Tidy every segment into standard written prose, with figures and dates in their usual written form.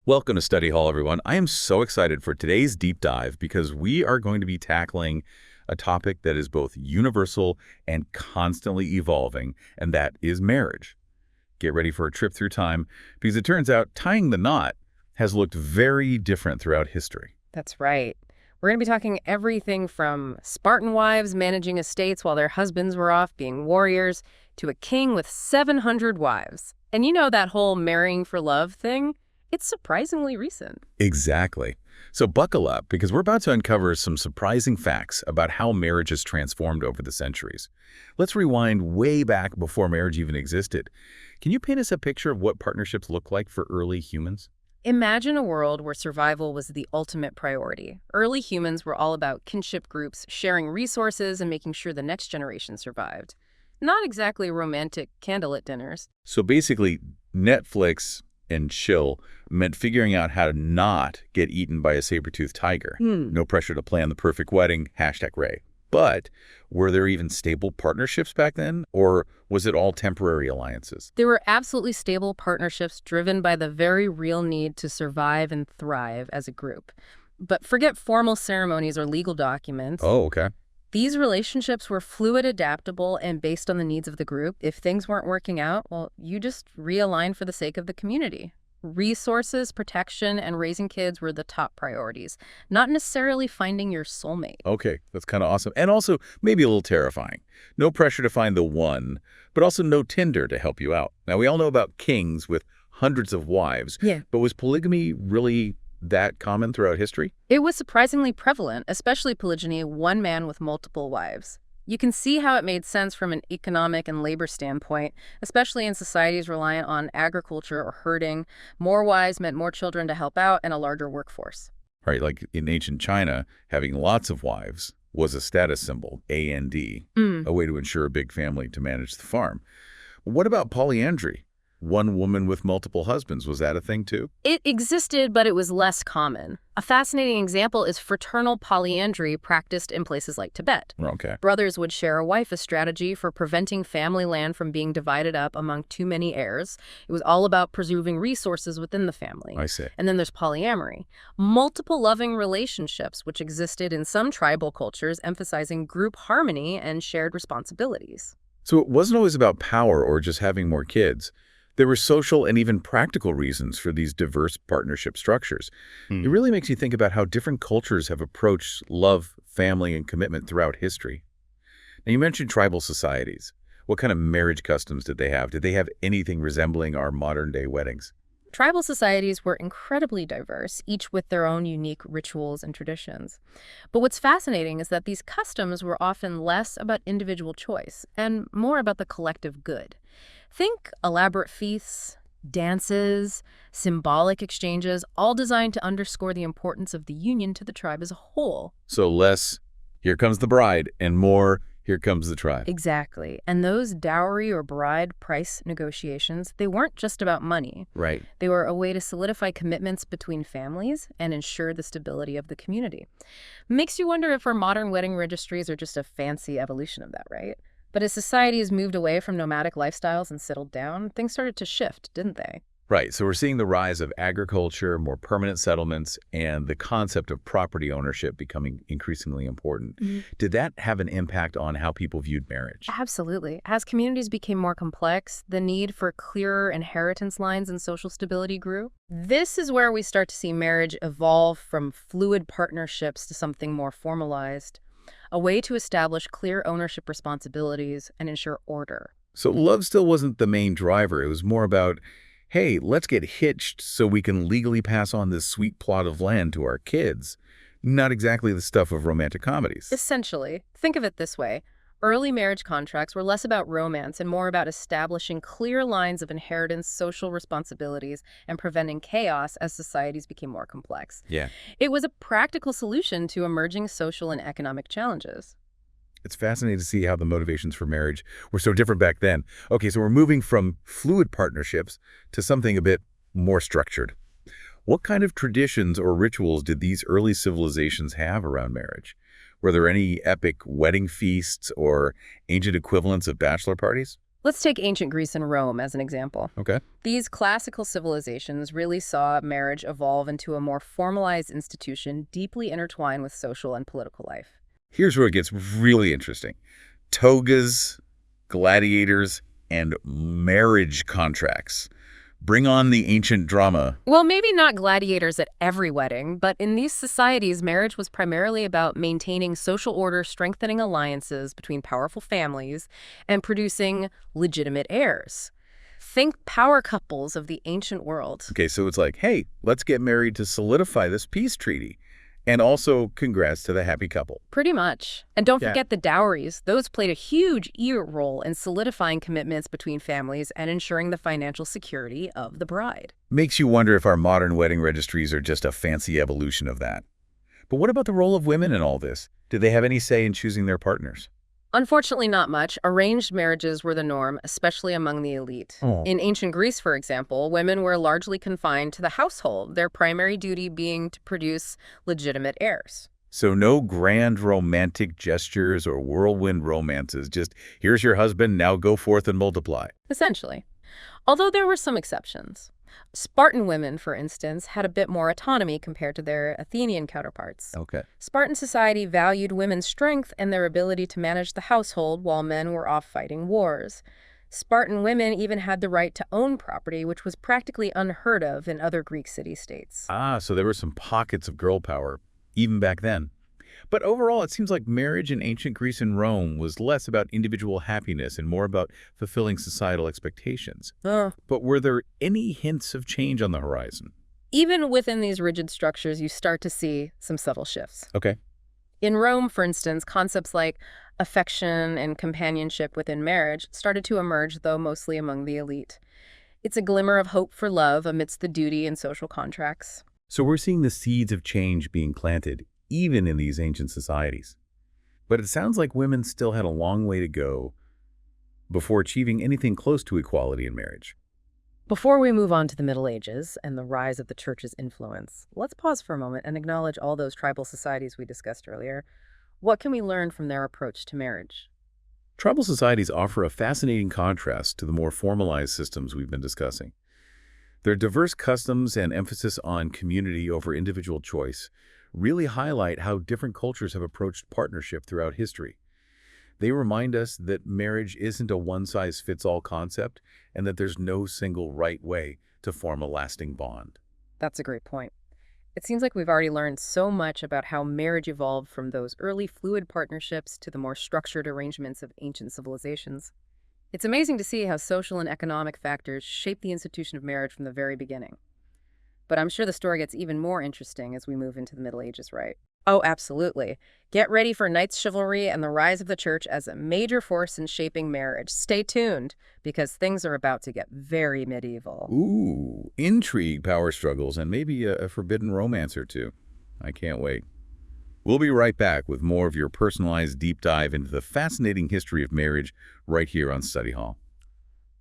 Welcome to Study Hall, everyone. I am so excited for today's deep dive because we are going to be tackling a topic that is both universal and constantly evolving, and that is marriage. Get ready for a trip through time because it turns out tying the knot has looked very different throughout history. That's right. We're going to be talking everything from Spartan wives managing estates while their husbands were off being warriors to a king with 700 wives. And you know that whole marrying for love thing? It's surprisingly recent. Exactly. So buckle up because we're about to uncover some surprising facts about how marriage has transformed over the centuries. Let's rewind way back before marriage even existed. Can you paint us a picture of what partnerships looked like for early humans? Imagine a world where survival was the ultimate priority. Early humans were all about kinship groups, sharing resources, and making sure the next generation survived. Not exactly romantic candlelit dinners. So basically, Netflix and chill meant figuring out how to not get eaten by a saber-toothed tiger. No pressure to plan the perfect wedding, #Ray. But were there even stable partnerships back then, or was it all temporary alliances? There were absolutely stable partnerships driven by the very real need to survive and thrive as a group. But forget formal ceremonies or legal documents. Oh, okay. These relationships were fluid, adaptable, and based on the needs of the group. If things weren't working out, well, you just realign for the sake of the community. Resources, protection, and raising kids were the top priorities, not necessarily finding your soulmate. Okay, that's kind of awesome. And also maybe a little terrifying. No pressure to find the one, but also no Tinder to help you out. Now, we all know about kings with hundreds of wives. Yeah. But was polygamy really that common throughout history? It was surprisingly prevalent, especially polygyny, one man with multiple wives. You can see how it made sense from an economic and labor standpoint, especially in societies reliant on agriculture or herding. More wives meant more children to help out and a larger workforce. Right, like in ancient China, having lots of wives was a status symbol, A&D, a way to ensure a big family to manage the farm. What about polyandry? One woman with multiple husbands, was that a thing too? It existed, but it was less common. A fascinating example is fraternal polyandry practiced in places like Tibet. Okay. Brothers would share a wife, a strategy for preventing family land from being divided up among too many heirs. It was all about preserving resources within the family. I see. And then there's polyamory, multiple loving relationships, which existed in some tribal cultures, emphasizing group harmony and shared responsibilities. So it wasn't always about power or just having more kids. There were social and even practical reasons for these diverse partnership structures. It really makes you think about how different cultures have approached love, family, and commitment throughout history. Now, you mentioned tribal societies. What kind of marriage customs did they have? Did they have anything resembling our modern-day weddings? Tribal societies were incredibly diverse, each with their own unique rituals and traditions. But what's fascinating is that these customs were often less about individual choice and more about the collective good. Think elaborate feasts, dances, symbolic exchanges, all designed to underscore the importance of the union to the tribe as a whole. So less, here comes the bride, and more, here comes the tribe. Exactly. And those dowry or bride price negotiations, they weren't just about money. Right. They were a way to solidify commitments between families and ensure the stability of the community. Makes you wonder if our modern wedding registries are just a fancy evolution of that, right? But as societies moved away from nomadic lifestyles and settled down, things started to shift, didn't they? Right. So we're seeing the rise of agriculture, more permanent settlements, and the concept of property ownership becoming increasingly important. Did that have an impact on how people viewed marriage? Absolutely. As communities became more complex, the need for clearer inheritance lines and social stability grew. This is where we start to see marriage evolve from fluid partnerships to something more formalized, a way to establish clear ownership responsibilities and ensure order. So love still wasn't the main driver. It was more about, hey, let's get hitched so we can legally pass on this sweet plot of land to our kids. Not exactly the stuff of romantic comedies. Essentially, think of it this way. Early marriage contracts were less about romance and more about establishing clear lines of inheritance, social responsibilities, and preventing chaos as societies became more complex. Yeah. It was a practical solution to emerging social and economic challenges. It's fascinating to see how the motivations for marriage were so different back then. Okay, so we're moving from fluid partnerships to something a bit more structured. What kind of traditions or rituals did these early civilizations have around marriage? Were there any epic wedding feasts or ancient equivalents of bachelor parties? Let's take ancient Greece and Rome as an example. Okay. These classical civilizations really saw marriage evolve into a more formalized institution deeply intertwined with social and political life. Here's where it gets really interesting. Togas, gladiators, and marriage contracts. Bring on the ancient drama. Well, maybe not gladiators at every wedding, but in these societies, marriage was primarily about maintaining social order, strengthening alliances between powerful families, and producing legitimate heirs. Think power couples of the ancient world. Okay, so it's like, hey, let's get married to solidify this peace treaty. And also, congrats to the happy couple. Pretty much. And don't Yeah. forget the dowries. Those played a huge role in solidifying commitments between families and ensuring the financial security of the bride. Makes you wonder if our modern wedding registries are just a fancy evolution of that. But what about the role of women in all this? Do they have any say in choosing their partners? Unfortunately, not much. Arranged marriages were the norm, especially among the elite. Oh. In ancient Greece, for example, women were largely confined to the household, their primary duty being to produce legitimate heirs. So no grand romantic gestures or whirlwind romances, just here's your husband, now go forth and multiply. Essentially. Although there were some exceptions. Spartan women, for instance, had a bit more autonomy compared to their Athenian counterparts. Okay. Spartan society valued women's strength and their ability to manage the household while men were off fighting wars. Spartan women even had the right to own property, which was practically unheard of in other Greek city-states. Ah, so there were some pockets of girl power, even back then. But overall, it seems like marriage in ancient Greece and Rome was less about individual happiness and more about fulfilling societal expectations. But were there any hints of change on the horizon? Even within these rigid structures, you start to see some subtle shifts. Okay. In Rome, for instance, concepts like affection and companionship within marriage started to emerge, though mostly among the elite. It's a glimmer of hope for love amidst the duty and social contracts. So we're seeing the seeds of change being planted, even in these ancient societies. But it sounds like women still had a long way to go before achieving anything close to equality in marriage. Before we move on to the Middle Ages and the rise of the Church's influence, let's pause for a moment and acknowledge all those tribal societies we discussed earlier. What can we learn from their approach to marriage? Tribal societies offer a fascinating contrast to the more formalized systems we've been discussing. Their diverse customs and emphasis on community over individual choice really highlight how different cultures have approached partnership throughout history. They remind us that marriage isn't a one-size-fits-all concept and that there's no single right way to form a lasting bond. That's a great point. It seems like we've already learned so much about how marriage evolved from those early fluid partnerships to the more structured arrangements of ancient civilizations. It's amazing to see how social and economic factors shape the institution of marriage from the very beginning. But I'm sure the story gets even more interesting as we move into the Middle Ages, right? Oh, absolutely. Get ready for knights' chivalry and the rise of the church as a major force in shaping marriage. Stay tuned, because things are about to get very medieval. Ooh, intrigue, power struggles, and maybe a forbidden romance or two. I can't wait. We'll be right back with more of your personalized deep dive into the fascinating history of marriage right here on Study Hall.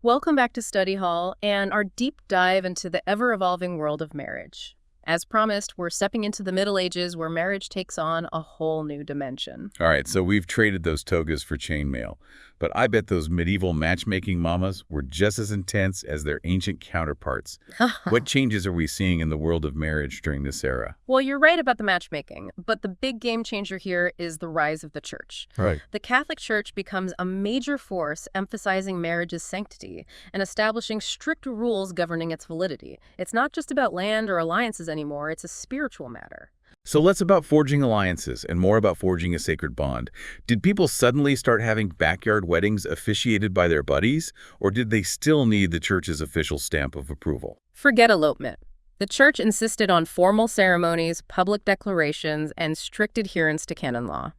Welcome back to Study Hall and our deep dive into the ever-evolving world of marriage. As promised, we're stepping into the Middle Ages where marriage takes on a whole new dimension. All right, so we've traded those togas for chainmail, but I bet those medieval matchmaking mamas were just as intense as their ancient counterparts. What changes are we seeing in the world of marriage during this era? Well, you're right about the matchmaking, but the big game changer here is the rise of the church. Right. The Catholic Church becomes a major force emphasizing marriage's sanctity and establishing strict rules governing its validity. It's not just about land or alliances anymore, it's a spiritual matter. So less about forging alliances and more about forging a sacred bond. Did people suddenly start having backyard weddings officiated by their buddies, or did they still need the church's official stamp of approval? Forget elopement. The church insisted on formal ceremonies, public declarations, and strict adherence to canon law.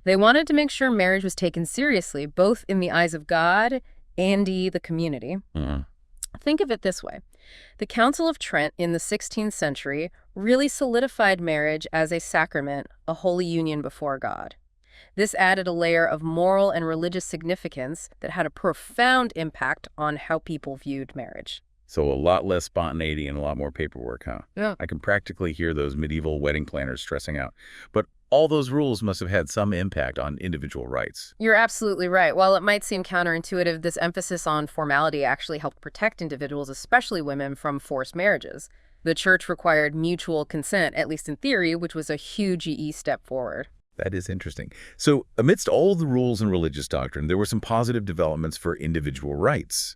They wanted to make sure marriage was taken seriously, both in the eyes of God and the community. Think of it this way. The Council of Trent in the 16th century really solidified marriage as a sacrament, a holy union before God. This added a layer of moral and religious significance that had a profound impact on how people viewed marriage. So a lot less spontaneity and a lot more paperwork, huh? Yeah. I can practically hear those medieval wedding planners stressing out. But all those rules must have had some impact on individual rights. You're absolutely right. While it might seem counterintuitive, this emphasis on formality actually helped protect individuals, especially women, from forced marriages. The church required mutual consent, at least in theory, which was a huge step forward. That is interesting. So amidst all the rules and religious doctrine, there were some positive developments for individual rights.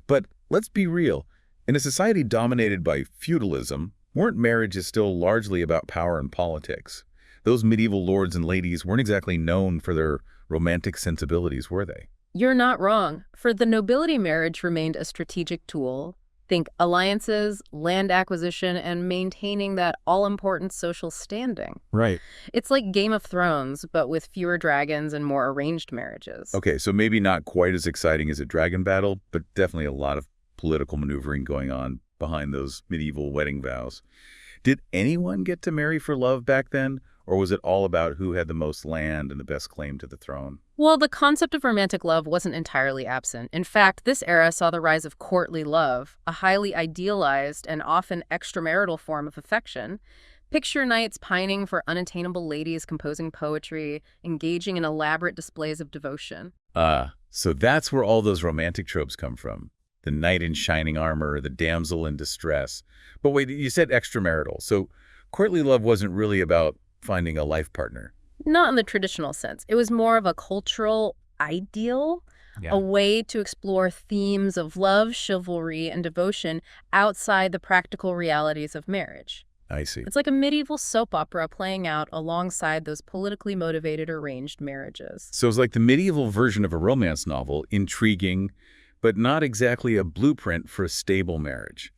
But let's be real. In a society dominated by feudalism, weren't marriages still largely about power and politics? Those medieval lords and ladies weren't exactly known for their romantic sensibilities, were they? You're not wrong. For the nobility, marriage remained a strategic tool. Think alliances, land acquisition, and maintaining that all-important social standing. Right. It's like Game of Thrones, but with fewer dragons and more arranged marriages. Okay, so maybe not quite as exciting as a dragon battle, but definitely a lot of political maneuvering going on behind those medieval wedding vows. Did anyone get to marry for love back then, or was it all about who had the most land and the best claim to the throne? Well, the concept of romantic love wasn't entirely absent. In fact, this era saw the rise of courtly love, a highly idealized and often extramarital form of affection. Picture knights pining for unattainable ladies, composing poetry, engaging in elaborate displays of devotion. So that's where all those romantic tropes come from. The knight in shining armor, the damsel in distress. But wait, you said extramarital, so courtly love wasn't really about finding a life partner. Not in the traditional sense. It was more of a cultural ideal, a way to explore themes of love, chivalry, and devotion outside the practical realities of marriage. I see. It's like a medieval soap opera playing out alongside those politically motivated arranged marriages. So it's like the medieval version of a romance novel, intriguing, but not exactly a blueprint for a stable marriage.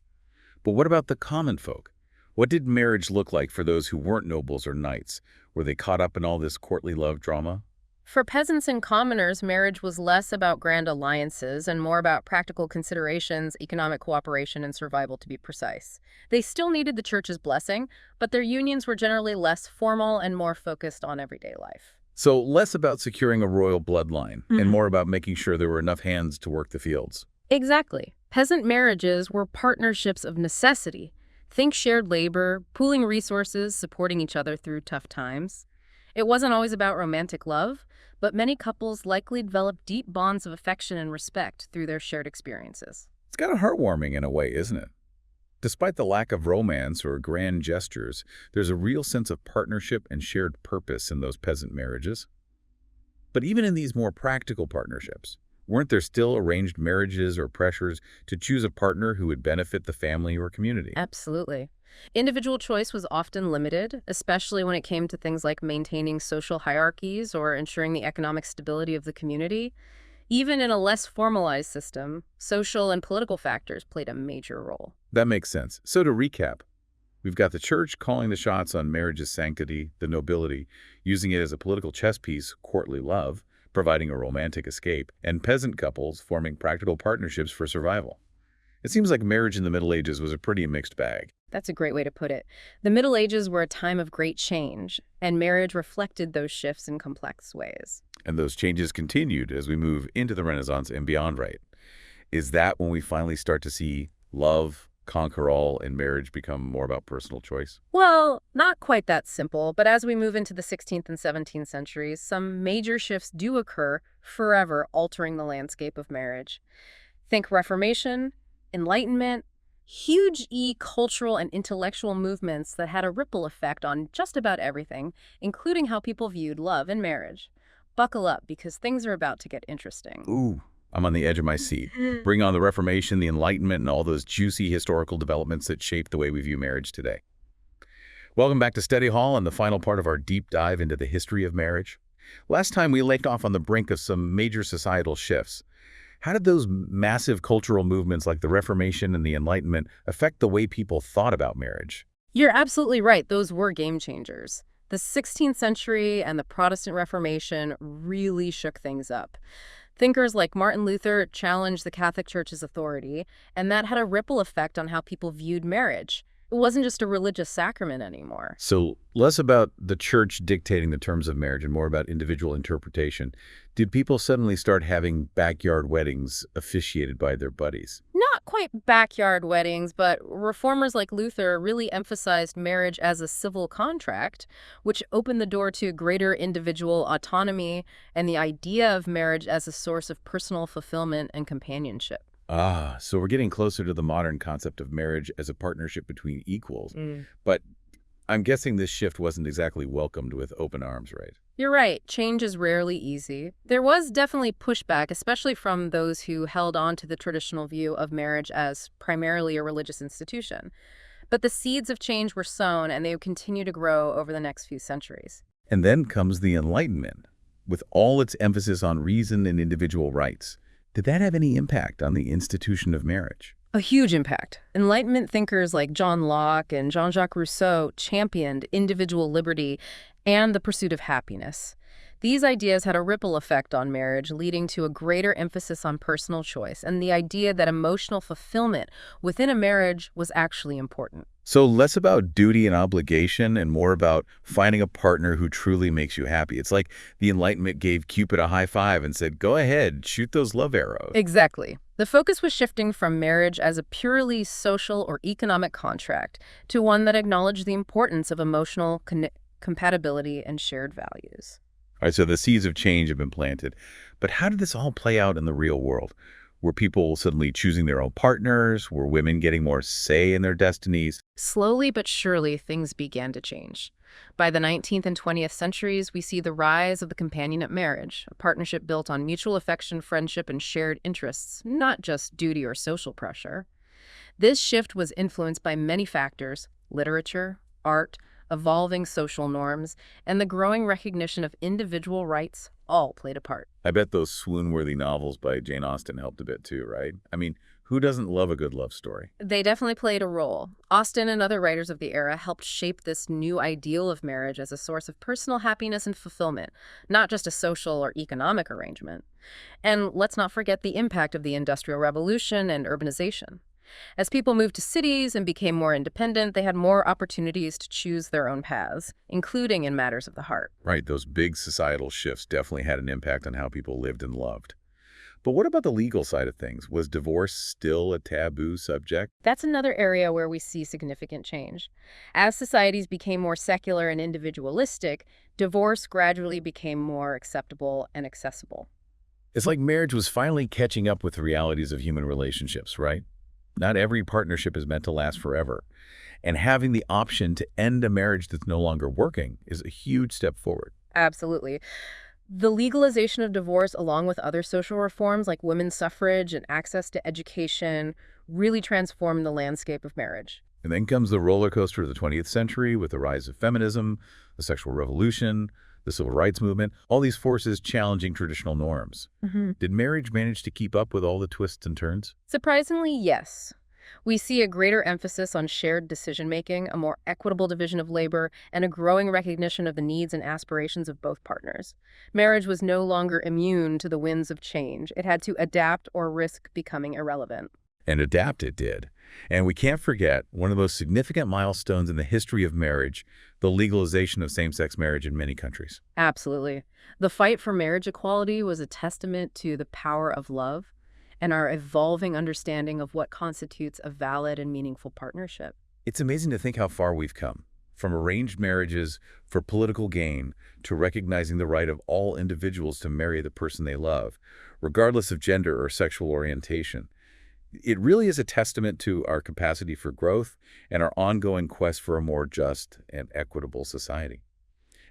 But what about the common folk? What did marriage look like for those who weren't nobles or knights? Were they caught up in all this courtly love drama? For peasants and commoners, marriage was less about grand alliances and more about practical considerations, economic cooperation, and survival, to be precise. They still needed the church's blessing, but their unions were generally less formal and more focused on everyday life. So less about securing a royal bloodline and more about making sure there were enough hands to work the fields. Exactly. Peasant marriages were partnerships of necessity. Think shared labor, pooling resources, supporting each other through tough times. It wasn't always about romantic love, but many couples likely developed deep bonds of affection and respect through their shared experiences. It's kind of heartwarming in a way, isn't it? Despite the lack of romance or grand gestures, there's a real sense of partnership and shared purpose in those peasant marriages. But even in these more practical partnerships, weren't there still arranged marriages or pressures to choose a partner who would benefit the family or community? Absolutely. Individual choice was often limited, especially when it came to things like maintaining social hierarchies or ensuring the economic stability of the community. Even in a less formalized system, social and political factors played a major role. That makes sense. So to recap, we've got the church calling the shots on marriage's sanctity, the nobility, using it as a political chess piece, courtly love, providing a romantic escape, and peasant couples forming practical partnerships for survival. It seems like marriage in the Middle Ages was a pretty mixed bag. That's a great way to put it. The Middle Ages were a time of great change, and marriage reflected those shifts in complex ways. And those changes continued as we move into the Renaissance and beyond, right? Is that when we finally start to see love conquer all and marriage become more about personal choice? Well, not quite that simple, but as we move into the 16th and 17th centuries, some major shifts do occur, forever altering the landscape of marriage. Think Reformation, Enlightenment, huge cultural and intellectual movements that had a ripple effect on just about everything, including how people viewed love and marriage. Buckle up, because things are about to get interesting. Ooh, I'm on the edge of my seat. Bring on the Reformation, the Enlightenment, and all those juicy historical developments that shape the way we view marriage today. Welcome back to Study Hall and the final part of our deep dive into the history of marriage. Last time we left off on the brink of some major societal shifts. How did those massive cultural movements like the Reformation and the Enlightenment affect the way people thought about marriage? You're absolutely right. Those were game changers. The 16th century and the Protestant Reformation really shook things up. Thinkers like Martin Luther challenged the Catholic Church's authority, and that had a ripple effect on how people viewed marriage. It wasn't just a religious sacrament anymore. So less about the church dictating the terms of marriage and more about individual interpretation. Did people suddenly start having backyard weddings officiated by their buddies? Not Not quite backyard weddings, but reformers like Luther really emphasized marriage as a civil contract, which opened the door to greater individual autonomy and the idea of marriage as a source of personal fulfillment and companionship. Ah, so we're getting closer to the modern concept of marriage as a partnership between equals. But I'm guessing this shift wasn't exactly welcomed with open arms, right? You're right, change is rarely easy. There was definitely pushback, especially from those who held on to the traditional view of marriage as primarily a religious institution. But the seeds of change were sown, and they would continue to grow over the next few centuries. And then comes the Enlightenment, with all its emphasis on reason and individual rights. Did that have any impact on the institution of marriage? A huge impact. Enlightenment thinkers like John Locke and Jean-Jacques Rousseau championed individual liberty and the pursuit of happiness. These ideas had a ripple effect on marriage, leading to a greater emphasis on personal choice and the idea that emotional fulfillment within a marriage was actually important. So less about duty and obligation and more about finding a partner who truly makes you happy. It's like the Enlightenment gave Cupid a high five and said, go ahead, shoot those love arrows. Exactly. The focus was shifting from marriage as a purely social or economic contract to one that acknowledged the importance of emotional compatibility and shared values. All right, so the seeds of change have been planted. But how did this all play out in the real world? Were people suddenly choosing their own partners? Were women getting more say in their destinies? Slowly but surely, things began to change. By the 19th and 20th centuries, we see the rise of the companionate marriage, a partnership built on mutual affection, friendship, and shared interests, not just duty or social pressure. This shift was influenced by many factors: literature, art, evolving social norms, and the growing recognition of individual rights all played a part. I bet those swoon-worthy novels by Jane Austen helped a bit too, right? I mean, who doesn't love a good love story? They definitely played a role. Austen and other writers of the era helped shape this new ideal of marriage as a source of personal happiness and fulfillment, not just a social or economic arrangement. And let's not forget the impact of the Industrial Revolution and urbanization. As people moved to cities and became more independent, they had more opportunities to choose their own paths, including in matters of the heart. Right, those big societal shifts definitely had an impact on how people lived and loved. But what about the legal side of things? Was divorce still a taboo subject? That's another area where we see significant change. As societies became more secular and individualistic, divorce gradually became more acceptable and accessible. It's like marriage was finally catching up with the realities of human relationships, right? Not every partnership is meant to last forever. And having the option to end a marriage that's no longer working is a huge step forward. Absolutely. The legalization of divorce, along with other social reforms like women's suffrage and access to education, really transformed the landscape of marriage. And then comes the roller coaster of the 20th century with the rise of feminism, the sexual revolution, the civil rights movement, all these forces challenging traditional norms. Did marriage manage to keep up with all the twists and turns? Surprisingly, yes. We see a greater emphasis on shared decision-making, a more equitable division of labor, and a growing recognition of the needs and aspirations of both partners. Marriage was no longer immune to the winds of change. It had to adapt or risk becoming irrelevant. And adapt it did. And we can't forget one of those significant milestones in the history of marriage, the legalization of same-sex marriage in many countries. Absolutely. The fight for marriage equality was a testament to the power of love and our evolving understanding of what constitutes a valid and meaningful partnership. It's amazing to think how far we've come, from arranged marriages for political gain to recognizing the right of all individuals to marry the person they love, regardless of gender or sexual orientation. It really is a testament to our capacity for growth and our ongoing quest for a more just and equitable society.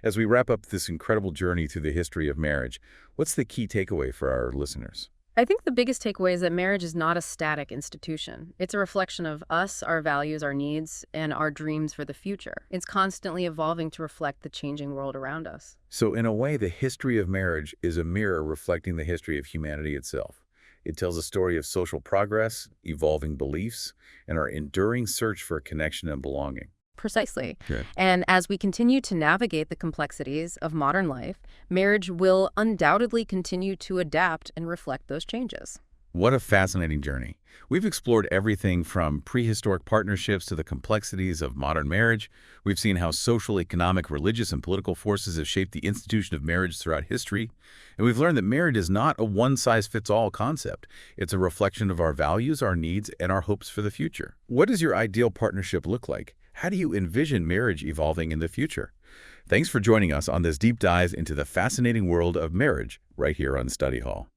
As we wrap up this incredible journey through the history of marriage, what's the key takeaway for our listeners? I think the biggest takeaway is that marriage is not a static institution. It's a reflection of us, our values, our needs, and our dreams for the future. It's constantly evolving to reflect the changing world around us. So in a way, the history of marriage is a mirror reflecting the history of humanity itself. It tells a story of social progress, evolving beliefs, and our enduring search for connection and belonging. Precisely. Good. And as we continue to navigate the complexities of modern life, marriage will undoubtedly continue to adapt and reflect those changes. What a fascinating journey. We've explored everything from prehistoric partnerships to the complexities of modern marriage. We've seen how social, economic, religious, and political forces have shaped the institution of marriage throughout history. And we've learned that marriage is not a one-size-fits-all concept. It's a reflection of our values, our needs, and our hopes for the future. What does your ideal partnership look like? How do you envision marriage evolving in the future? Thanks for joining us on this deep dive into the fascinating world of marriage right here on Study Hall.